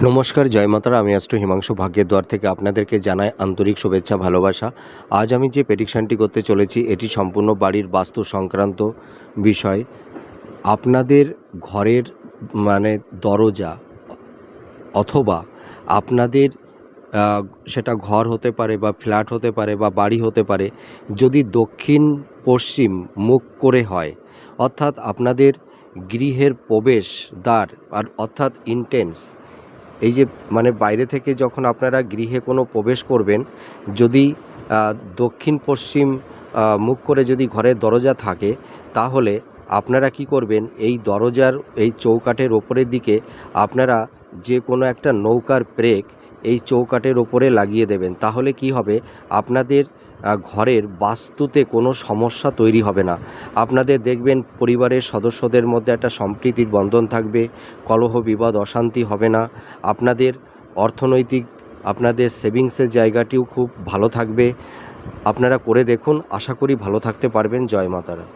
নমস্কার, জয় মাতারা। আমি অ্যাস্ট্রো হিমাংশু ভাগ্যের দ্বার থেকে আপনাদেরকে জানাই আন্তরিক শুভেচ্ছা, ভালোবাসা। আজ আমি যে প্রেডিকশানটি করতে চলেছি এটি সম্পূর্ণ বাড়ির বাস্তু সংক্রান্ত বিষয়। আপনাদের ঘরের মানে দরজা অথবা আপনাদের সেটা ঘর হতে পারে বা ফ্ল্যাট হতে পারে বা বাড়ি হতে পারে, যদি দক্ষিণ পশ্চিম মুখ করে হয়, অর্থাৎ আপনাদের গৃহের প্রবেশদ্বার অর্থাৎ ইন্টেন্স, এই যে মানে বাইরে থেকে যখন আপনারা গৃহে কোনো প্রবেশ করবেন, যদি দক্ষিণ পশ্চিম মুখ করে যদি ঘরের দরজা থাকে, তাহলে আপনারা কি করবেন, এই দরজার এই চৌকাঠের ওপরের দিকে আপনারা যে কোনো একটা নৌকার ব্রেক এই চৌকাঠের ওপরে লাগিয়ে দেবেন। তাহলে কি হবে, আপনাদের ঘরের বাস্তুতে কোনো সমস্যা তৈরি হবে না। আপনাদের দেখবেন পরিবারের সদস্যদের মধ্যে একটা সম্প্রীতির বন্ধন থাকবে, কলহ বিবাদ অশান্তি হবে না। আপনাদের অর্থনৈতিক, আপনাদের সেভিংসের জায়গাটিও খুব ভালো থাকবে। আপনারা করে দেখুন, আশা করি ভালো থাকতে পারবেন। জয় মাতারা।